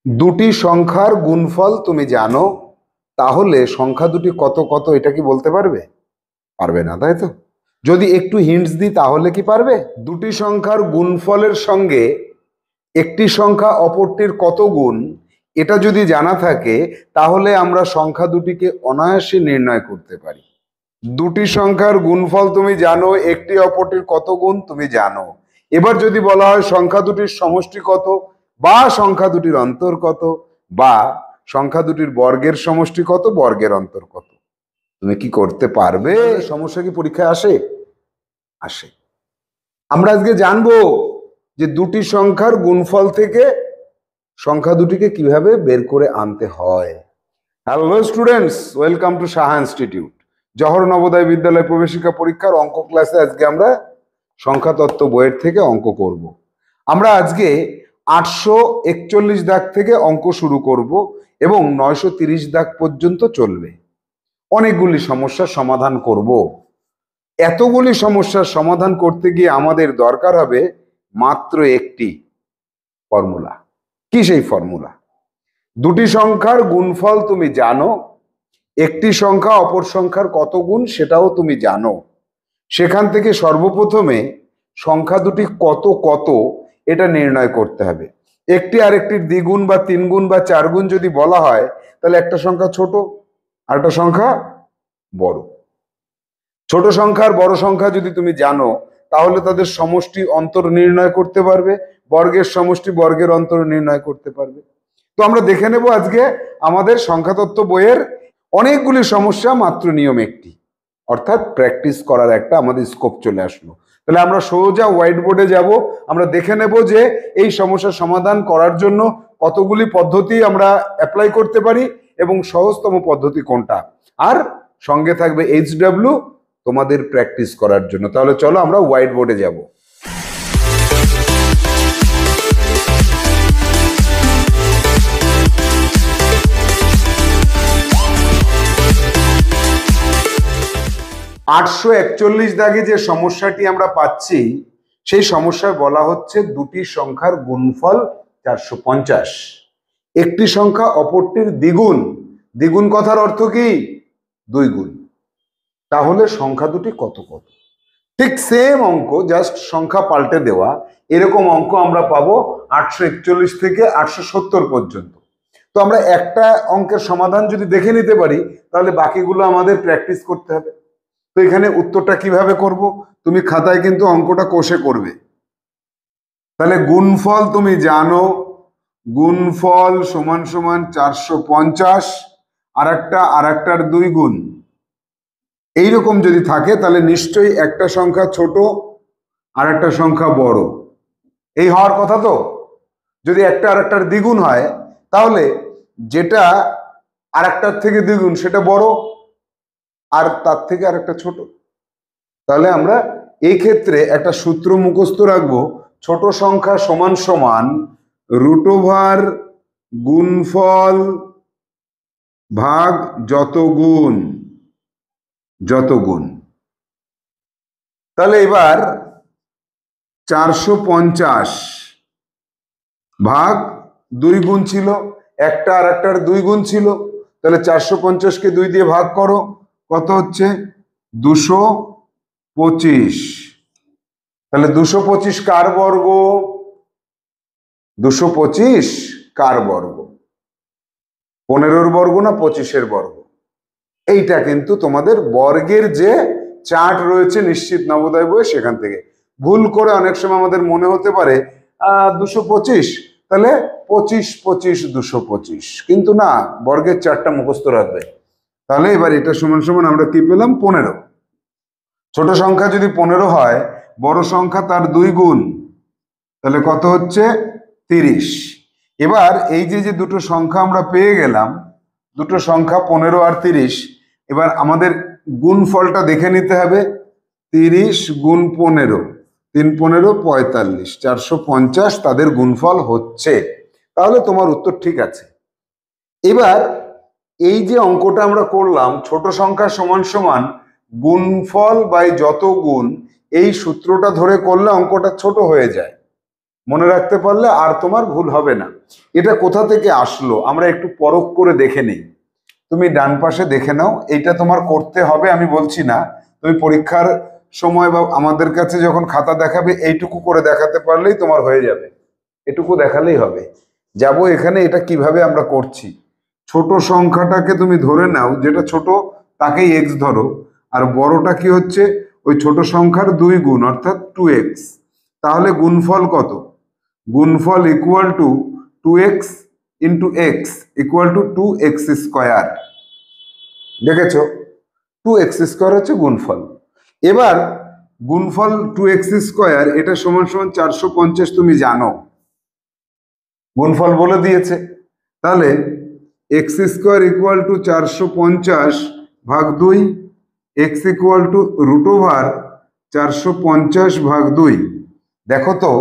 দুটি সংখ্যার গুণফল তুমি জানো, তাহলে সংখ্যা দুটি কত কত এটা কি বলতে পারবে? পারবে না, তাই তো? যদি একটু হিন্টস দিই তাহলে কি পারবে? দুটি সংখ্যার গুণফলের সঙ্গে একটি সংখ্যা অপরটির কত গুণ এটা যদি জানা থাকে, তাহলে আমরা সংখ্যা দুটিকে অনায়াসে নির্ণয় করতে পারি। দুটি সংখ্যার গুণফল তুমি জানো, একটি অপরটির কত গুণ তুমি জানো। এবার যদি বলা হয় সংখ্যা দুটির সমষ্টি কত, বা সংখ্যা দুটির অন্তর কত, বা সংখ্যা দুটির বর্গের সমষ্টি কত, বর্গের অন্তর কত, তুমি কি করতে পারবে? সমস্যা কি পরীক্ষায় আসে? আসে। আমরা আজকে জানবো যে দুটি সংখ্যার গুণফল থেকে সংখ্যা দুটিকে কিভাবে বের করে আনতে হয়। Hello students, welcome to Saha institute. Jawahar Navodaya বিদ্যালয় প্রবেশিকা পরীক্ষার অঙ্ক ক্লাসে আজকে আমরা সংখ্যা তত্ত্ব বইয়ের থেকে অঙ্ক করব। আমরা আজকে 841 দাগ থেকে অঙ্ক শুরু করব এবং 930 দাগ পর্যন্ত চলবে। অনেকগুলি সমস্যার সমাধান করব। এতগুলি সমস্যার সমাধান করতে গিয়ে আমাদের দরকার হবে মাত্র একটি ফর্মুলা। কি সেই ফর্মুলা? দুটি সংখ্যার গুণফল তুমি জানো, একটি সংখ্যা অপর সংখ্যার কত গুণ সেটাও তুমি জানো। সেখান থেকে সর্বপ্রথমে সংখ্যা দুটি কত কত এটা নির্ণয় করতে হবে। একটি আরেকটির দ্বিগুণ বা তিন গুণ বা চার গুণ যদি বলা হয়, তাহলে একটা সংখ্যা ছোট আর একটা সংখ্যা বড়। ছোট সংখ্যা আর বড় সংখ্যা যদি তুমি জানো, তাহলে তাদের সমষ্টি অন্তর নির্ণয় করতে পারবে, বর্গের সমষ্টি বর্গের অন্তর নির্ণয় করতে পারবে। তো আমরা দেখে নেব আজকে আমাদের সংখ্যাতত্ত্ব বইয়ের অনেকগুলি সমস্যা, মাত্র নিয়ম একটি, অর্থাৎ প্র্যাকটিস করার একটা আমাদের স্কোপ চলে আসলো। তাহলে আমরা সোজা হোয়াইট বোর্ডে যাব, আমরা দেখে নেব যে এই সমস্যার সমাধান করার জন্য কতগুলি পদ্ধতি আমরা অ্যাপ্লাই করতে পারি এবং সহজতম পদ্ধতি কোনটা, আর সঙ্গে থাকবে HW তোমাদের প্র্যাকটিস করার জন্য। তাহলে চলো আমরা হোয়াইট বোর্ডে যাব। আটশো 41 দাগে যে সমস্যাটি আমরা পাচ্ছি, সেই সমস্যায় বলা হচ্ছে দুটি সংখ্যার গুণফল 450, একটি সংখ্যা অপরটির দ্বিগুণ। দ্বিগুণ কথার অর্থ কি? দুই গুণ। তাহলে সংখ্যা দুটি কত কত? ঠিক সেম অঙ্ক, জাস্ট সংখ্যা পাল্টে দেওয়া। এরকম অঙ্ক আমরা পাবো 841 থেকে 870 পর্যন্ত। তো আমরা একটা অঙ্কের সমাধান যদি দেখে নিতে পারি, তাহলে বাকিগুলো আমাদের প্র্যাকটিস করতে হবে। তো এখানে উত্তরটা কিভাবে করব? তুমি খাতায় কিন্তু অঙ্কটা কষে করবে। তাহলে গুণফল তুমি জানো, গুণফল সমান সমান 450, আর একটার দুই গুণ। এইরকম যদি থাকে তাহলে নিশ্চয়ই একটা সংখ্যা ছোট আর একটা সংখ্যা বড়, এই হওয়ার কথা। তো যদি একটা আর একটার দ্বিগুণ হয়, তাহলে যেটা আর একটার থেকে দ্বিগুণ সেটা বড়, আর তার থেকে আর একটা ছোট। তাহলে আমরা এই ক্ষেত্রে একটা সূত্র মুখস্থ রাখবো, ছোট সংখ্যা সমান সমান √, গুণফল ভাগ যত গুণ, যত গুণ। তাহলে এবার 450 ভাগ দুই গুণ ছিল, একটা আর একটার দুই গুণ ছিল। তাহলে 450কে 2 দিয়ে ভাগ করো, কত হচ্ছে? 225। তাহলে 225 কার বর্গ? 225 কার বর্গ? 15-র বর্গ না 25-এর বর্গ? এইটা কিন্তু তোমাদের বর্গের যে চার্ট রয়েছে নিশ্চিত নবোদয় বই, সেখান থেকে ভুল করে অনেক সময় আমাদের মনে হতে পারে 225, তাহলে 25 25 225, কিন্তু না, বর্গের চার্টটা মুখস্থ রাখবে। তাহলে এবার এটা সমান সমান আমরা কি পেলাম? 15। ছোট সংখ্যা যদি 15 হয়, বড় সংখ্যা তার দুই গুণ, তাহলে কত হচ্ছে? 30। এবার এই যে দুটো সংখ্যা আমরা পেয়ে গেলাম, দুটো সংখ্যা 15 আর 30, এবার আমাদের গুণফলটা দেখে নিতে হবে। 30 গুণ 15, 3 15 45, 450 তাদের গুণফল হচ্ছে। তাহলে তোমার উত্তর ঠিক আছে। এবার এই যে অঙ্কটা আমরা করলাম, ছোট সংখ্যা সমান সমান গুণফল বাই যত গুণ, এই সূত্রটা ধরে করলে অঙ্কটা ছোট হয়ে যায়। মনে রাখতে পারলে আর তোমার ভুল হবে না। এটা কোথা থেকে আসলো আমরা একটু পরখ করে দেখে নেই। তুমি ডান পাশে দেখে নাও, এইটা তোমার করতে হবে আমি বলছি না, তুমি পরীক্ষার সময় বা আমাদের কাছে যখন খাতা দেখাবে এইটুকু করে দেখাতে পারলেই তোমার হয়ে যাবে, এটুকু দেখালেই হবে। যাব এখানে এটা কিভাবে আমরা করছি। ছোট সংখ্যাটাকে তুমি ধরে নাও, যেটা ছোট তাকেই এক্স ধরো, আর বড়টা কি হচ্ছে ওই ছোট সংখ্যার 2 গুণ অর্থাৎ 2x। তাহলে গুণফল কত? গুণফল equal to 2x into x equal two 2x square. দেখেছ 2x স্কোয়ার হচ্ছে গুণফল। এবার গুণফল 2x স্কোয়ার এটা সমান সমান 450 তুমি জানো, গুণফল বলে দিয়েছে। তাহলে এক্স স্কোয়ার ইকুয়াল টু 450 ভাগ 2, x equal to root over 450 ভাগ 2। দেখো তো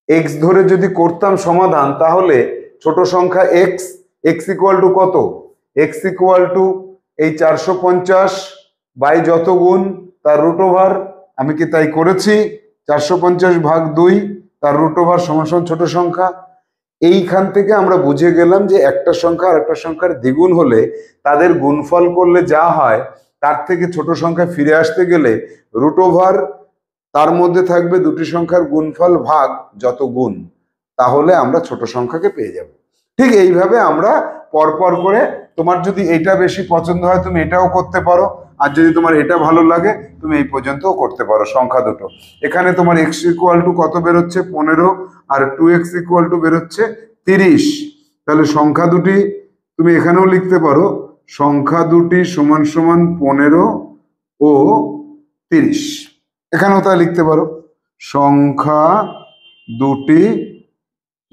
এক্স ধরে যদি করতাম সমাধান, তাহলে ছোট সংখ্যা এক্স, এক্স ইকুয়াল টু কত? এক্স ইকুয়াল টু এই 450 বাই যত গুণ তার রুট ওভার, আমি কি তাই করেছি? 450 ভাগ 2 তার রুট ওভার সমান সমান ছোট সংখ্যা। এইখান থেকে আমরা বুঝে গেলাম যে একটা সংখ্যা আর একটা সংখ্যার দ্বিগুণ হলে তাদের গুণফল করলে যা হয় তার থেকে ছোট সংখ্যা ফিরে আসতে গেলে রুট ওভার তার মধ্যে থাকবে দুটি সংখ্যার গুণফল ভাগ যত গুণ, তাহলে আমরা ছোট সংখ্যাকে পেয়ে যাব। ঠিক এইভাবে আমরা পরপর করে, তোমার যদি এটা বেশি পছন্দ হয় তুমি এটাও করতে পারো, আর যদি তোমার এটা ভালো লাগে তুমি এই পর্যন্তও করতে পারো সংখ্যা দুটো। এখানে তোমার এক্স ইকুয়াল টু কত বেরোচ্ছে? 15, আর 2x ইকুয়াল টু বেরোচ্ছে 30। তাহলে সংখ্যা দুটি তুমি এখানেও লিখতে পারো, সংখ্যা দুটি সমান সমান 15 ও 30। এখানেও তা লিখতে পারো, সংখ্যা দুটি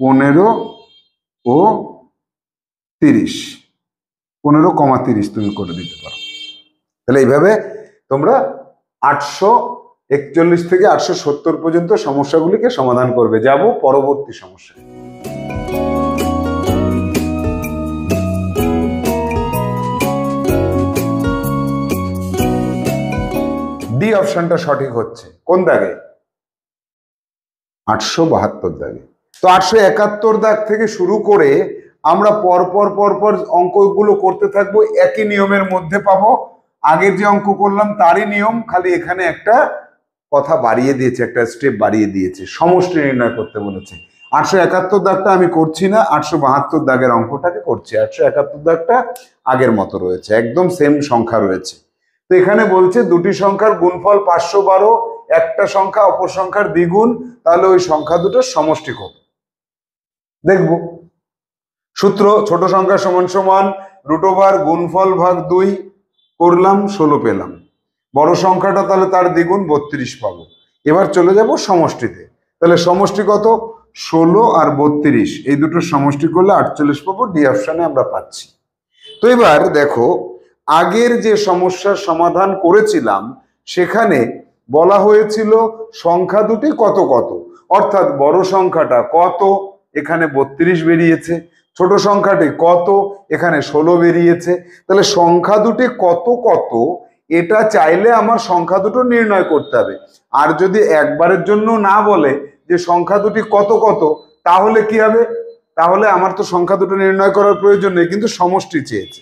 15 ও 30, 15,30 তুমি করে দিতে পারো। তাহলে এইভাবে তোমরা 841 থেকে 870 পর্যন্ত সমস্যাগুলিকে সমাধান করবে। যাব পরবর্তী সমস্যা। ডি অপশনটা সঠিক হচ্ছে। কোন দাগে? 872 দাগে। তো 871 দাগ থেকে শুরু করে আমরা পরপর পরপর অঙ্কগুলো করতে থাকবো, একই নিয়মের মধ্যে পাবো। আগের যে অঙ্ক করলাম তারই নিয়ম, খালি এখানে একটা কথা বাড়িয়ে দিয়েছে, একটা স্টেপ বাড়িয়ে দিয়েছে, সমষ্টি নির্ণয় করতে বলেছে। 871 দাগটা আমি করছি না, 872 দাগের অঙ্কটাকে করছি। 871 দাগটা আগের মতো রয়েছে, একদম সেম সংখ্যা রয়েছে। তো এখানে বলছে দুটি সংখ্যার গুণফল 512, একটা সংখ্যা অপর সংখ্যার দ্বিগুণ, তাহলে ওই সংখ্যা দুটোর সমষ্টি কত দেখবো। সূত্র ছোট সংখ্যা সমান সমান রুট ওভার গুণফল ভাগ 2 করলাম, 16 পেলাম। বড় সংখ্যাটা তাহলে তার দ্বিগুণ 32 পাবো। এবার চলে যাব সমষ্টিতে। তাহলে সমষ্টি কত? 16 আর 32, এই দুটোর সমষ্টি করলে 48 পাবো। ডি অপশনে আমরা পাচ্ছি। তো এবার দেখো আগের যে সমস্যার সমাধান করেছিলাম সেখানে বলা হয়েছিল সংখ্যা দুটি কত কত, অর্থাৎ বড় সংখ্যাটা কত, এখানে 32 বেরিয়েছে, ছোট সংখ্যাটি কত, এখানে 16 বেরিয়েছে। তাহলে সংখ্যা দুটি কত কত এটা চাইলে আমার সংখ্যা দুটো নির্ণয় করতে হবে। আর যদি একবারের জন্য না বলে যে সংখ্যা দুটি কত কত, তাহলে কি হবে? তাহলে আমার তো সংখ্যা দুটো নির্ণয় করার প্রয়োজন নেই, কিন্তু সমষ্টি চেয়েছে।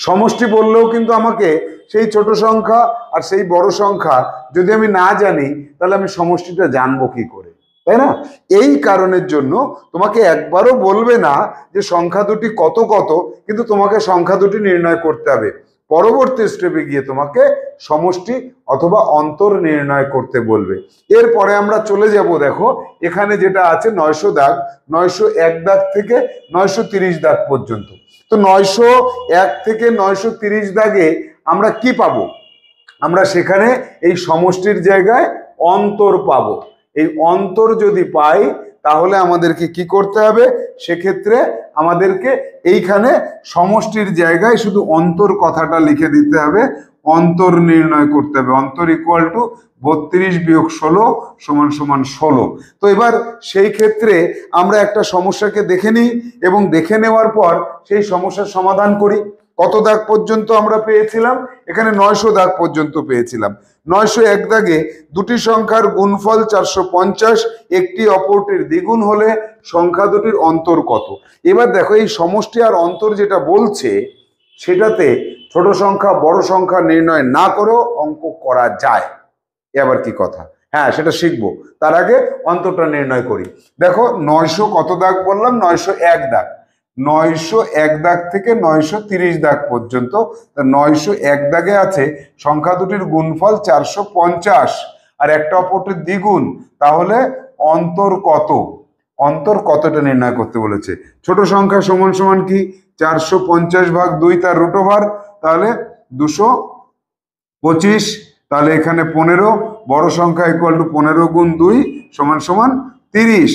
সমষ্টি বললেও কিন্তু আমাকে সেই ছোট সংখ্যা আর সেই বড় সংখ্যা যদি আমি না জানি, তাহলে আমি সমষ্টিটা জানবো কি করে, তাই না? এই কারণের জন্য তোমাকে একবারও বলবে না যে সংখ্যা দুটি কত কত, কিন্তু তোমাকে সংখ্যা দুটি নির্ণয় করতে হবে। পরবর্তী স্টেপে গিয়ে তোমাকে সমষ্টি অথবা অন্তর নির্ণয় করতে বলবে। এরপরে আমরা চলে যাব, দেখো এখানে যেটা আছে 900 দাগ, 901 দাগ থেকে 930 দাগ পর্যন্ত। তো 901 থেকে 930 দাগে আমরা কি পাবো? আমরা সেখানে এই সমষ্টির জায়গায় অন্তর পাবো। এই অন্তর যদি পাই তাহলে আমাদেরকে কি করতে হবে? সেক্ষেত্রে আমাদেরকে এইখানে সমষ্টির জায়গায় শুধু অন্তর কথাটা লিখে দিতে হবে, অন্তর নির্ণয় করতে হবে। অন্তর ইকুয়াল টু 32 বিয়োগ 16 সমান সমান 16। তো এবার সেই ক্ষেত্রে আমরা একটা সমস্যাকে দেখে নিই এবং দেখে নেওয়ার পর সেই সমস্যার সমাধান করি। কত দাগ পর্যন্ত আমরা পেয়েছিলাম? এখানে 900 দাগ পর্যন্ত পেয়েছিলাম। 901 দাগে দুটি সংখ্যার গুণফল 450, একটি অপরটির দ্বিগুণ হলে সংখ্যা দুটির অন্তর কত? এবার দেখো এই সমষ্টি আর অন্তর যেটা বলছে সেটাতে ছোট সংখ্যা বড় সংখ্যা নির্ণয় না করেও অঙ্ক করা যায়। এবার কি কথা? হ্যাঁ, সেটা শিখবো। তার আগে অন্তরটা নির্ণয় করি। দেখো 900 কত দাগ বললাম? 901 দাগ। 901 দাগ থেকে 930 দাগ পর্যন্ত। 901 দাগে আছে সংখ্যা দুটির গুণফল 450 আর একটা অপরটির দ্বিগুণ, তাহলে অন্তর কত? অন্তর কতটা নির্ণয় করতে বলেছে। ছোট সংখ্যা সমান সমান কি? 450 ভাগ 2 তার রুট ওভার, তাহলে 225, তাহলে এখানে 15। বড় সংখ্যা ইকুয়াল টু 15 গুণ 2 সমান সমান 30।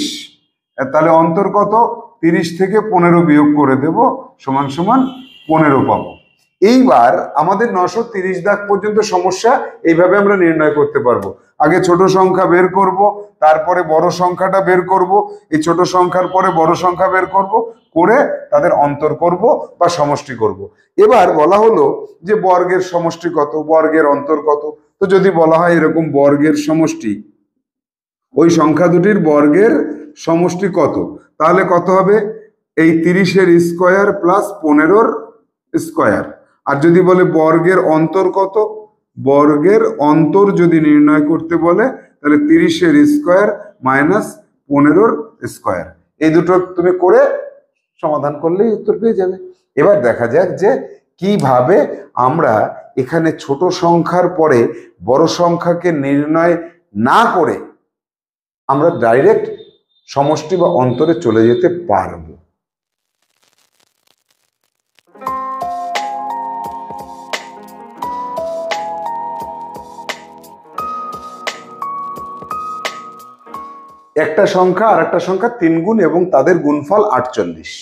তাহলে অন্তর কত? 30 থেকে 15 বিয়োগ করে দেব সমান সমান 15 পাবো। এইবার আমাদের 930 দাগ পর্যন্ত সমস্যা এইভাবে আমরা নির্ণয় করতে পারবো। আগে ছোট সংখ্যা বের করব, তারপরে বড় সংখ্যাটা বের করব, এই ছোট সংখ্যার পরে বড় সংখ্যা বের করব, করে তাদের অন্তর করব বা সমষ্টি করব। এবার বলা হলো যে বর্গের সমষ্টি কত, বর্গের অন্তর কত। তো যদি বলা হয় এরকম বর্গের সমষ্টি, ওই সংখ্যা দুটির বর্গের সমষ্টি কত, তাহলে কত হবে? এই 30-এর স্কোয়ার প্লাস 15-র স্কোয়ার। আর যদি বলে বর্গের অন্তর কত, বর্গের অন্তর যদি নির্ণয় করতে বলে তাহলে 30-এর স্কোয়ার মাইনাস 15-র স্কোয়ার। এই দুটো তুমি করে সমাধান করলেই উত্তর পেয়ে যাবে। এবার দেখা যাক যে কিভাবে আমরা এখানে ছোট সংখ্যার পরে বড় সংখ্যাকে নির্ণয় না করে আমরা ডাইরেক্ট সমষ্টি বা অন্তরে চলে যেতে পারবো। একটা সংখ্যা আর একটা সংখ্যা 3 গুণ এবং তাদের গুণফল 48।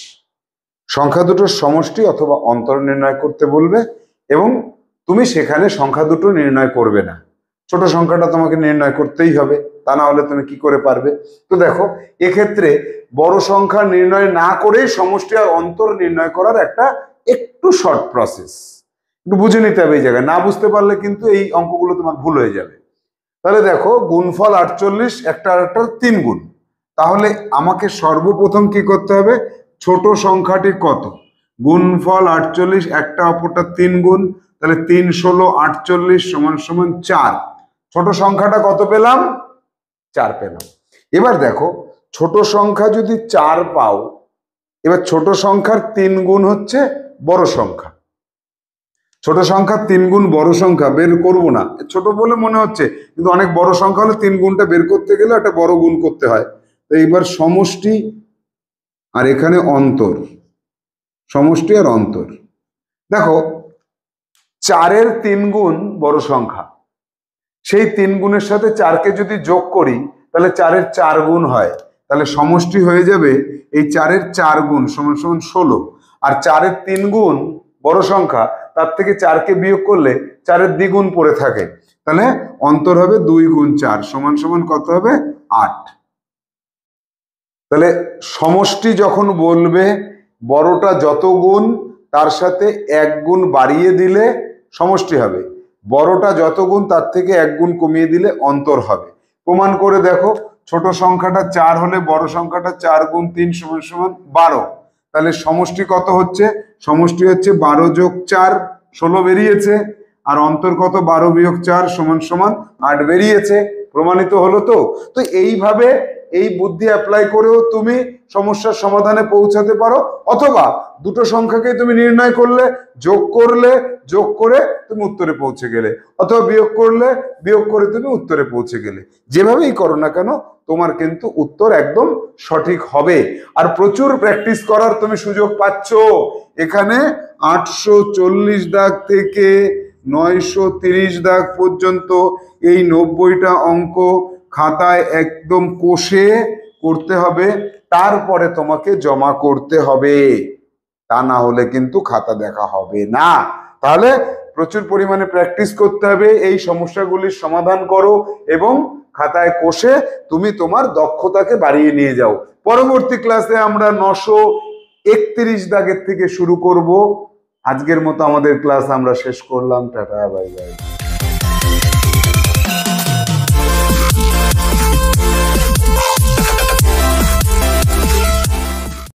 সংখ্যা দুটোর সমষ্টি অথবা অন্তর নির্ণয় করতে বলবে এবং তুমি সেখানে সংখ্যা দুটো নির্ণয় করবে না, ছোট সংখ্যাটা তোমাকে নির্ণয় করতেই হবে, তা না হলে তুমি কি করে পারবে? তো দেখো এক্ষেত্রে বড় সংখ্যা নির্ণয় না করেই সমষ্টি আর অন্তর নির্ণয় করার একটা একটু শর্ট প্রসেস, একটু বুঝে নিতে হবে এই জায়গায়। না বুঝতে পারলে কিন্তু এই অঙ্কগুলো তোমার ভুল হয়ে যাবে। তাহলে দেখো গুণফল 48, একটা আরেকটার 3 গুণ। তাহলে আমাকে সর্বপ্রথম কি করতে হবে? ছোট সংখ্যাটি কত? গুণফল 48, একটা অপরটা 3 গুণ, তাহলে 3 16 48 সমান সমান 4। ছোট সংখ্যাটা কত পেলাম? 4 পেলাম। এবার দেখো ছোট সংখ্যা যদি 4 পাও, এবার ছোট সংখ্যার 3 গুণ হচ্ছে বড় সংখ্যা। ছোট সংখ্যা 3 গুণ বড় সংখ্যা বের করব না, ছোট বলে মনে হচ্ছে, কিন্তু অনেক বড় সংখ্যা হলে 3 গুণটা বের করতে গেলে একটা বড় গুণ করতে হয়। তো এইবার সমষ্টি আর এখানে অন্তর, সমষ্টি আর অন্তর। দেখো 4-এর 3 গুণ বড় সংখ্যা, সেই 3 গুণের সাথে 4কে যদি যোগ করি তাহলে 4-এর 4 গুণ হয়, তাহলে সমষ্টি হয়ে যাবে এই 4-এর 4 গুণ সমান সমান 16। আর 4-এর 3 গুণ বড় সংখ্যা, তার থেকে 4কে বিয়োগ করলে 4-এর দ্বিগুণ পড়ে থাকে, তাহলে অন্তর হবে 2 গুণ 4 সমান সমান কত হবে? 8। তাহলে সমষ্টি যখন বলবে বড়টা যত গুণ তার সাথে 1 গুণ বাড়িয়ে দিলে সমষ্টি হবে, বড়টা যত গুণ তার থেকে 1 গুণ কমিয়ে দিলে অন্তর হবে। প্রমাণ করে দেখো, ছোট সংখ্যাটা 4 হলে বড় সংখ্যাটা 4 গুণ 3 সমান সমান 12। তাহলে সমষ্টি কত হচ্ছে? সমষ্টি হচ্ছে 12 যোগ 4 16 বেরিয়েছে, আর অন্তর কত? 12 বিয়োগ 4 সমান সমান 8 বেরিয়েছে। প্রমাণিত হলো তো? তো এইভাবে এই বুদ্ধি অ্যাপ্লাই করেও তুমি সমস্যার সমাধানে পৌঁছাতে পারো, অথবা দুটো সংখ্যাকে তুমি নির্ণয় করলে, যোগ করলে, যোগ করে তুমি উত্তরে পৌঁছে গেলে, অথবা বিয়োগ করলে, বিয়োগ করে তুমি উত্তরে পৌঁছে গেলে। যেভাবেই করো না কেন তোমার কিন্তু উত্তর একদম সঠিক হবে। আর প্রচুর প্র্যাকটিস করার তুমি সুযোগ পাচ্ছ। এখানে 840 দাগ থেকে 930 দাগ পর্যন্ত এই 90টা অঙ্ক খাতায় একদম কষে করতে হবে, তারপরে তোমাকে জমা করতে হবে, তা না হলে কিন্তু খাতা দেখা হবে না। তাহলে প্রচুর পরিমাণে প্র্যাকটিস করতে হবে, এই সমস্যাগুলির সমাধান করো এবং খাতায় কষে তুমি তোমার দক্ষতাকে বাড়িয়ে নিয়ে যাও। পরবর্তী ক্লাসে আমরা 931 দাগের থেকে শুরু করব। আজকের মতো আমাদের ক্লাস আমরা শেষ করলাম। Tata, bye bye.